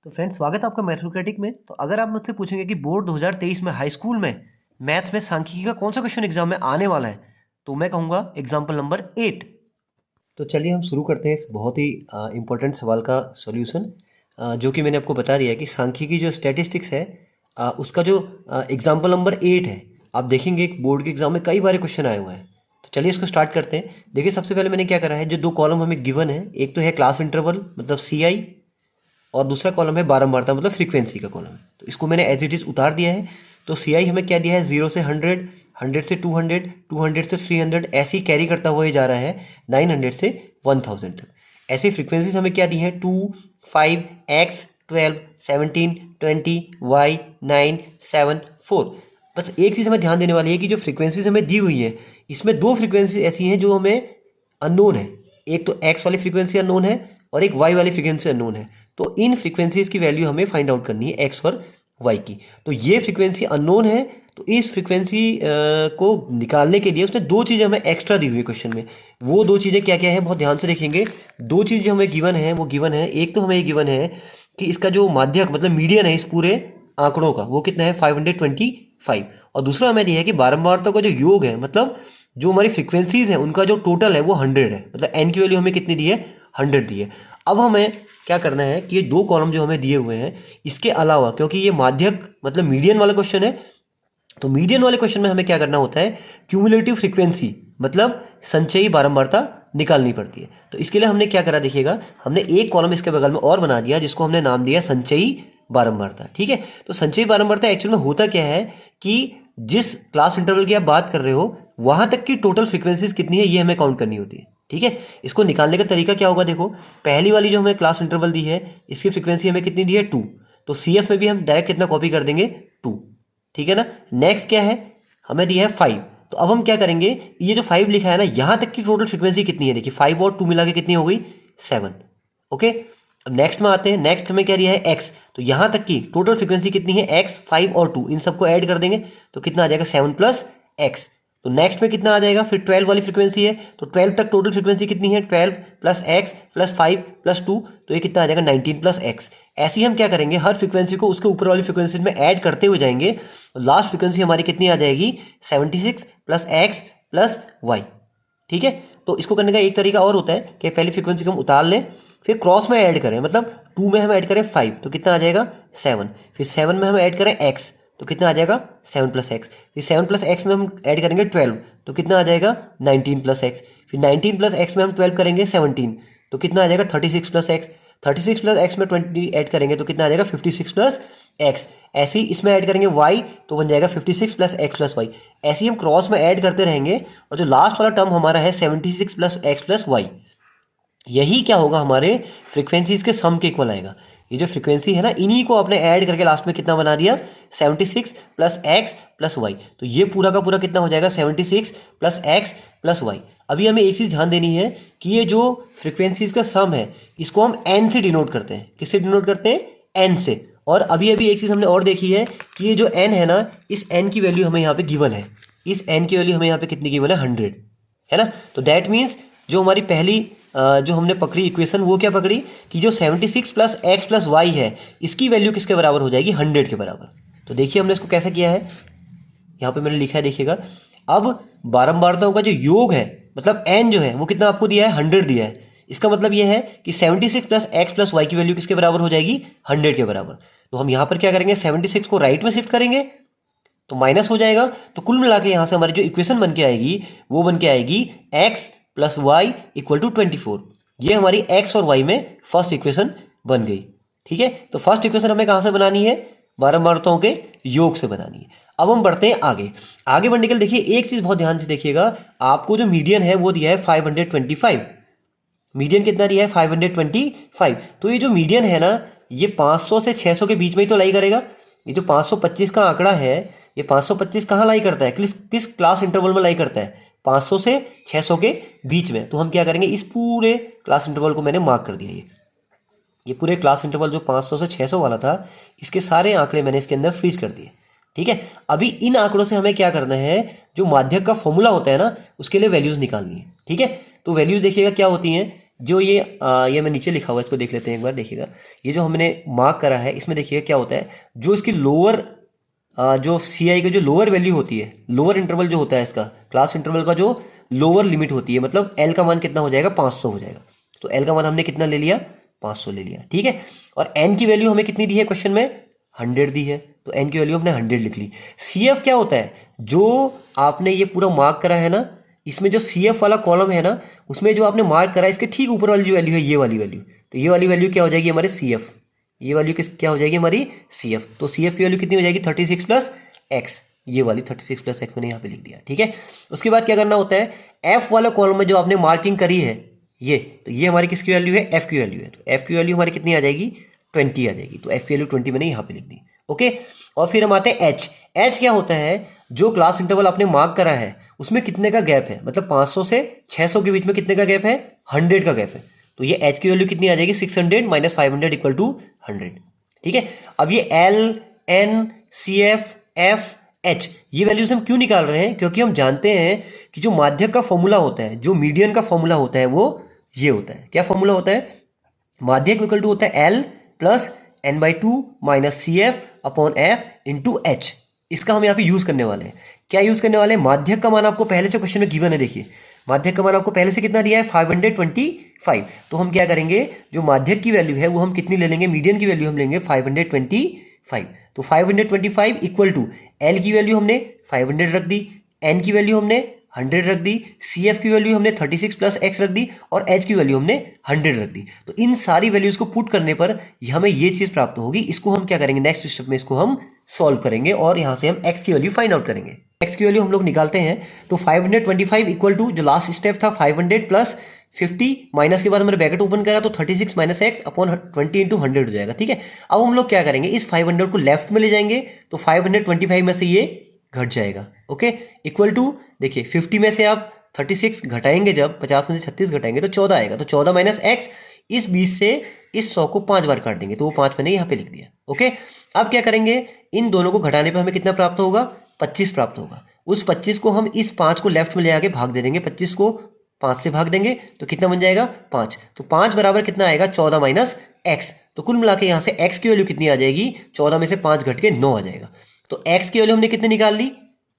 तो फ्रेंड्स, स्वागत है आपका मैथमेटिक में। तो अगर आप मुझसे पूछेंगे कि बोर्ड 2023 में हाई स्कूल में मैथ्स में सांख्यिकी का कौन सा क्वेश्चन एग्जाम में आने वाला है, तो मैं कहूँगा एग्जाम्पल नंबर 8। तो चलिए हम शुरू करते हैं इस बहुत ही इम्पोर्टेंट सवाल का सॉल्यूशन, जो कि मैंने आपको बता दिया है कि सांख्यिकी जो स्टैटिस्टिक्स है उसका जो एग्जाम्पल नंबर 8 है। आप देखेंगे बोर्ड के एग्जाम में कई बार क्वेश्चन आए हुए हैं। तो चलिए इसको स्टार्ट करते हैं। देखिए, सबसे पहले मैंने क्या करा है, जो दो कॉलम हमें गिवन है, एक तो है क्लास इंटरवल मतलब CI, और दूसरा कॉलम है बारंबारता मतलब फ्रीक्वेंसी का कॉलम है। तो इसको मैंने एज इट इज उतार दिया है। तो CI हमें क्या दिया है, 0 से 100, 100 से 200, 200 से 300, ऐसे ही कैरी करता हुआ ही जा रहा है 900 से 1000 तक। ऐसे फ्रीक्वेंसीज हमें क्या दी है, 2, 5, X, 12, 17, 20, Y, 9, 7, 4। बस एक चीज़ हमें ध्यान देने वाली है कि जो फ्रीक्वेंसीज हमें दी हुई है, इसमें दो फ्रीक्वेंसी ऐसी हैं जो हमें अननोन है। एक तो X वाली फ्रीक्वेंसी अननोन है और एक Y वाली फ्रीक्वेंसी अननोन है। तो इन फ्रीक्वेंसीज की वैल्यू हमें फाइंड आउट करनी है, X और Y की। तो ये फ्रीक्वेंसी अननोन है, तो इस फ्रीक्वेंसी को निकालने के लिए उसने दो चीज़ें हमें एक्स्ट्रा दी हुई है क्वेश्चन में। वो दो चीज़ें क्या क्या है, बहुत ध्यान से देखेंगे। दो चीज़ जो हमें गिवन है वो गिवन है, एक तो हमें ये गिवन है कि इसका जो माध्यक मतलब मीडियन है इस पूरे आंकड़ों का, वो कितना है 525। और दूसरा हमें दिया है कि बारंबारता का जो योग है, मतलब जो हमारी फ्रीक्वेंसीज हैं उनका जो टोटल है वो 100 है। मतलब n की वैल्यू हमें कितनी दी है, 100 दी है। अब हमें क्या करना है कि ये दो कॉलम जो हमें दिए हुए हैं, इसके अलावा, क्योंकि ये माध्यक मतलब मीडियन वाला क्वेश्चन है, तो मीडियन वाले क्वेश्चन में हमें क्या करना होता है, क्यूमुलेटिव फ्रीक्वेंसी मतलब संचयी बारंबारता निकालनी पड़ती है। तो इसके लिए हमने क्या करा, देखिएगा, हमने एक कॉलम इसके बगल में और बना दिया जिसको हमने नाम दिया संचयी बारंबारता। ठीक है। तो संचयी बारंबारता एक्चुअल में होता क्या है कि जिस क्लास इंटरवल की आप बात कर रहे हो वहां तक की टोटल फ्रीक्वेंसीज कितनी है ये हमें काउंट करनी होती है। ठीक है। इसको निकालने का तरीका क्या होगा, देखो, पहली वाली जो हमें क्लास इंटरवल दी है इसकी फ्रीक्वेंसी हमें कितनी दी है, 2। तो CF में भी हम डायरेक्ट कितना कॉपी कर देंगे, 2। ठीक है ना। नेक्स्ट क्या है, हमें दिया है 5। तो अब हम क्या करेंगे, ये जो 5 लिखा है ना, यहां तक की टोटल फ्रीक्वेंसी कितनी है, देखिए 5 और 2 मिला के कितनी हो गई, 7। ओके। अब नेक्स्ट में आते हैं। नेक्स्ट हमें क्या दिया है, X। तो यहां तक की टोटल फ्रीक्वेंसी कितनी है, X, 5 और 2, इन सबको ऐड कर देंगे तो कितना आ जाएगा, 7 प्लस X। तो नेक्स्ट में कितना आ जाएगा, फिर 12 वाली फ्रीक्वेंसी है, तो 12 तक टोटल फ्रीक्वेंसी कितनी है, 12 प्लस X प्लस 5 प्लस 2, तो ये कितना आ जाएगा, 19 प्लस X। ऐसे ही हम क्या करेंगे, हर फ्रीक्वेंसी को उसके ऊपर वाली फ्रीक्वेंसी में ऐड करते हुए जाएंगे। लास्ट फ्रीक्वेंसी हमारी कितनी आ जाएगी, 76 प्लस X प्लस Y। ठीक है। तो इसको करने का एक तरीका और होता है कि पहली फ्रीक्वेंसी को हम उतार लें, फिर क्रॉस में ऐड करें, मतलब 2 में हम ऐड करें 5 तो कितना आ जाएगा, 7। फिर 7 में हम ऐड करें X तो कितना आ जाएगा, 7 प्लस X। फिर 7 प्लस X में हम ऐड करेंगे 12 तो कितना आ जाएगा, 19 प्लस X। फिर 19 प्लस X में हम 12 करेंगे 17 तो कितना आ जाएगा, 36 प्लस X। 36 प्लस X में 20 ऐड करेंगे तो कितना आ जाएगा, 56 प्लस X। ऐसे ही इसमें ऐड करेंगे Y तो बन जाएगा 56 प्लस X प्लस Y। ऐसे ही हम क्रॉस में ऐड करते रहेंगे और जो लास्ट वाला टर्म हमारा है 76 प्लस X प्लस Y, यही क्या होगा, हमारे फ्रीक्वेंसीज के सम के इक्वल आएगा। ये जो फ्रीक्वेंसी है ना, इन्हीं को आपने ऐड करके लास्ट में कितना बना दिया, 76 प्लस X प्लस Y। तो ये पूरा का पूरा कितना हो जाएगा, 76 प्लस X प्लस Y। अभी हमें एक चीज़ ध्यान देनी है कि ये जो फ्रीक्वेंसीज का सम है इसको हम n से डिनोट करते हैं। किससे डिनोट करते हैं, n से। और अभी अभी एक चीज़ हमने और देखी है कि ये जो n है ना, इस n की वैल्यू हमें यहाँ पे गिवन है। इस n की वैल्यू हमें यहाँ पे कितनी गिवन है, 100, है ना। तो दैट मीन्स जो हमारी पहली जो हमने पकड़ी इक्वेशन, वो क्या पकड़ी कि जो 76 प्लस X प्लस Y है इसकी वैल्यू किसके बराबर हो जाएगी, 100 के बराबर। तो देखिए हमने इसको कैसे किया है, यहाँ पे मैंने लिखा है, देखिएगा। अब बारंबारताओं का जो योग है, मतलब n जो है वो कितना आपको दिया है, 100 दिया है। इसका मतलब ये है कि 76 प्लस X प्लस Y की वैल्यू किसके बराबर हो जाएगी, 100 के बराबर। तो हम यहाँ पर क्या करेंगे, 76 को राइट में शिफ्ट करेंगे तो माइनस हो जाएगा। तो कुल मिला के यहाँ से हमारी जो इक्वेशन बन के आएगी वो बन के आएगी X plus Y equal to 24। ये हमारी X और Y में फर्स्ट इक्वेशन बन गई। ठीक है। तो फर्स्ट इक्वेशन हमें कहाँ से बनानी है, बारंबारताओं के योग से बनानी है। अब हम बढ़ते हैं आगे। आगे बढ़ने के लिए देखिए एक चीज़ बहुत ध्यान से देखिएगा, आपको जो मीडियन है वो दिया है 525। मीडियन कितना दिया है, 525। तो ये जो मीडियन है ना, ये 500 से 600 के बीच में ही तो लाई करेगा। ये जो 525 का आंकड़ा है, ये 525 कहाँ लाई करता है, किस किस क्लास इंटरवल में लाई करता है, 500 से 600 के बीच में। तो हम क्या करेंगे, इस पूरे क्लास इंटरवल को मैंने मार्क कर दिया। ये पूरे क्लास इंटरवल जो 500 से 600 वाला था, इसके सारे आंकड़े मैंने इसके अंदर फ्रीज कर दिए। ठीक है। अभी इन आंकड़ों से हमें क्या करना है, जो माध्यक का फॉर्मूला होता है ना, उसके लिए वैल्यूज निकालनी है। ठीक है। तो वैल्यूज देखिएगा क्या होती हैं, जो ये मैं नीचे लिखा हुआ है इसको देख लेते हैं एक बार, देखिएगा ये जो हमने मार्क करा है इसमें देखिएगा क्या होता है, जो इसकी लोअर जो सी आई का जो लोअर वैल्यू होती है, लोअर इंटरवल जो होता है इसका, क्लास इंटरवल का जो लोअर लिमिट होती है, मतलब एल का मान कितना हो जाएगा 500 हो जाएगा। तो एल का मान हमने कितना ले लिया 500 ले लिया, ठीक है। और एन की वैल्यू हमें कितनी दी है क्वेश्चन में 100 दी है, तो एन की वैल्यू हमने 100 लिख ली। सी एफ क्या होता है, जो आपने ये पूरा मार्क करा है ना, इसमें जो सी एफ वाला कॉलम है ना, उसमें जो आपने मार्क करा है इसके ठीक ऊपर वाली जो वैल्यू है ये वाली वैल्यू, तो ये वाली वैल्यू क्या हो जाएगी हमारे सी एफ, ये वैल्यू क्या हो जाएगी हमारी सी एफ। तो सी एफ की वैल्यू कितनी हो जाएगी 36 प्लस एक्स, ये वाली 36 प्लस एक्स मैंने यहाँ पे लिख दिया, ठीक है। उसके बाद क्या करना होता है, एफ वाला कॉलम में जो आपने मार्किंग करी है ये, तो ये हमारी किसकी वैल्यू है, एफ की वैल्यू है। तो एफ की वैल्यू हमारी कितनी आ जाएगी 20 आ जाएगी, तो एफ की वैल्यू 20 मैंने यहाँ पे लिख दी, ओके। और फिर हम आते हैं एच। एच क्या होता है, जो क्लास इंटरवल आपने मार्क करा है उसमें कितने का गैप है, मतलब 500 से 600 के बीच में कितने का गैप है, 100 का गैप है। तो ये एच की वैल्यू कितनी आ जाएगी 600 माइनस 500 इक्वल टू 100, ठीक है। अब ये L N C F F H ये वैल्यूज हम क्यों निकाल रहे हैं, क्योंकि हम जानते हैं कि जो माध्यक का फॉर्मूला होता है, जो मीडियन का फॉर्मूला होता है वो ये होता है, क्या फॉर्मूला होता है, माध्यक इक्वल टू होता है L plus N by 2 minus C F upon F into H. इसका हम यहाँ पे यूज करने वाले हैं। क्या यूज करने वाले हैं, माध्यक का मान आपको पहले से क्वेश्चन में गिवन है, देखिए माध्यक का मान आपको पहले से कितना दिया है 525। तो हम क्या करेंगे, जो माध्यक की वैल्यू है वो हम कितनी ले लेंगे, मीडियन की वैल्यू हम लेंगे 525। तो 525 इक्वल टू एल की वैल्यू हमने 500 रख दी, एन की वैल्यू हमने 100 रख दी, सी एफ की वैल्यू हमने 36 प्लस एक्स रख दी और एच की वैल्यू हमने 100 रख दी। तो इन सारी वैल्यूज को पुट करने पर हमें ये चीज प्राप्त होगी। इसको हम क्या करेंगे, नेक्स्ट स्टेप में इसको हम सॉल्व करेंगे और यहाँ से हम एक्स की वैल्यू फाइंड आउट करेंगे। एक्स की वैल्यू हम लोग निकालते हैं, तो 525 इक्वल टू जो लास्ट स्टेप था 500 प्लस 50 माइनस के बाद हमने ब्रैकेट ओपन करा तो 36 माइनस एक्स अपॉन 20 इंटू 100 हो जाएगा, ठीक है। अब हम लोग क्या करेंगे, इस 500 को लेफ्ट में ले जाएंगे तो 525 में से ये घट जाएगा, ओके। इक्वल टू देखिए 50 में से आप 36 घटाएंगे, जब 50 में से 36 घटाएंगे तो 14 आएगा, तो 14 माइनस एक्स, इस 20 से इस 100 को 5 बार काट देंगे, तो वो 5 मैंने यहाँ पे लिख दिया, ओके। अब क्या करेंगे, इन दोनों को घटाने पर हमें कितना प्राप्त होगा 25 प्राप्त होगा। उस 25 को हम इस 5 को लेफ्ट में ले आके भाग दे देंगे, 25 को 5 से भाग देंगे तो कितना बन जाएगा 5। तो 5 बराबर कितना आएगा 14 माइनस एक्स। तो कुल मिला के यहाँ से एक्स की वैल्यू कितनी आ जाएगी, 14 में से 5 घट के 9 आ जाएगा। तो एक्स की वैल्यू हमने कितनी निकाल ली,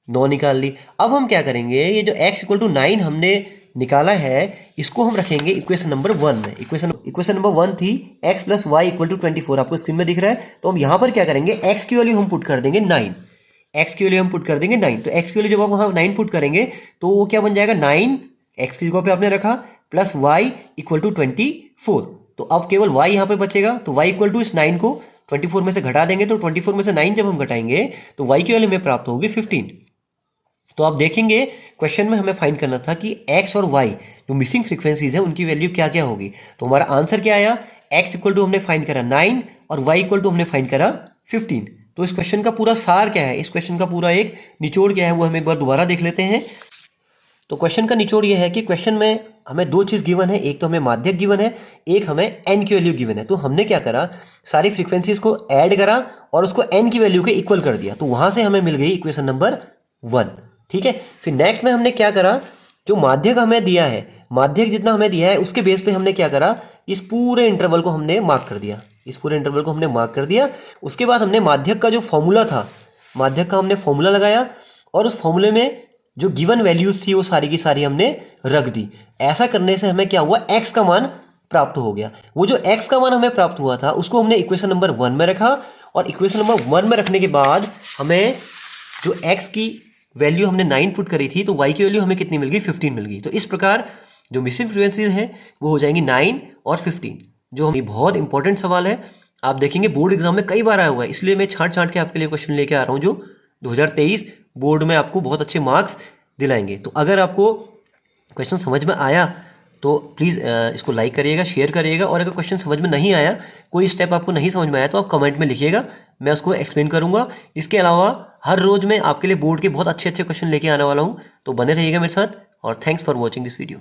9 निकाल ली। अब हम क्या करेंगे, ये जो x इक्वल टू 9 हमने निकाला है इसको हम रखेंगे इक्वेशन नंबर 1 में। इक्वेशन नंबर 1 थी x plus Y equal to 24, आपको स्क्रीन में दिख रहा है। तो हम यहाँ पर क्या करेंगे, x की वैल्यू हम पुट कर देंगे 9, x की वैल्यू हम पुट कर देंगे 9। तो x की वैल्यू जब आप वहाँ 9 पुट करेंगे तो वो क्या बन जाएगा 9 x की जगह पे आपने रखा प्लस y इक्वल टू 24। तो अब केवल y यहाँ पे बचेगा, तो y इक्वल टू इस 9 को 24 में से घटा देंगे, तो 24 में से 9 जब हम घटाएंगे तो y की वैल्यू में प्राप्त होगी 15। तो आप देखेंगे क्वेश्चन में हमें फाइंड करना था कि x और y जो मिसिंग फ्रीक्वेंसीज है उनकी वैल्यू क्या क्या होगी। तो हमारा आंसर क्या आया, x इक्वल टू हमने फाइंड करा 9 और y इक्वल टू हमने फाइंड करा 15। तो इस क्वेश्चन का पूरा सार क्या है, इस क्वेश्चन का पूरा एक निचोड़ क्या है वो हम एक बार दोबारा देख लेते हैं। तो क्वेश्चन का निचोड़ ये है कि क्वेश्चन में हमें दो चीज़ गिवन है, एक तो हमें माध्यक गिवन है, एक हमें एन की वैल्यू गिवन है। तो हमने क्या करा, सारी फ्रीक्वेंसीज को ऐड करा और उसको एन की वैल्यू के इक्वल कर दिया, तो वहां से हमें मिल गई इक्वेशन नंबर 1, ठीक है। फिर नेक्स्ट में हमने क्या करा, जो माध्यक हमें दिया है, माध्यक जितना हमें दिया है उसके बेस पे हमने क्या करा, इस पूरे इंटरवल को हमने मार्क कर दिया, इस पूरे इंटरवल को हमने मार्क कर दिया। उसके बाद हमने माध्यक का जो फॉर्मूला था, माध्यक का हमने फॉर्मूला लगाया और उस फॉर्मूले में जो गिवन वैल्यूज थी वो सारी की सारी हमने रख दी। ऐसा करने से हमें क्या हुआ, एक्स का मान प्राप्त हो गया। वो जो एक्स का मान हमें प्राप्त हुआ था उसको हमने इक्वेशन नंबर 1 में रखा और इक्वेशन नंबर 1 में रखने के बाद हमें जो एक्स की वैल्यू हमने 9 पुट करी थी तो वाई की वैल्यू हमें कितनी मिल गई, 15 मिल गई। तो इस प्रकार जो मिसिंग फ्रीक्वेंसीज हैं वो हो जाएंगी 9 और 15। जो हम, बहुत इंपॉर्टेंट सवाल है, आप देखेंगे बोर्ड एग्जाम में कई बार आया हुआ है, इसलिए मैं छांट छांट के आपके लिए क्वेश्चन लेके आ रहा हूँ जो 2023 बोर्ड में आपको बहुत अच्छे मार्क्स दिलाएंगे। तो अगर आपको क्वेश्चन समझ में आया तो प्लीज़ इसको लाइक करिएगा, शेयर करिएगा, और अगर क्वेश्चन समझ में नहीं आया, कोई स्टेप आपको नहीं समझ में आया तो आप कमेंट में लिखिएगा, मैं उसको एक्सप्लेन करूंगा। इसके अलावा हर रोज़ मैं आपके लिए बोर्ड के बहुत अच्छे अच्छे क्वेश्चन लेके आने वाला हूँ, तो बने रहिएगा मेरे साथ। और thanks for watching this video.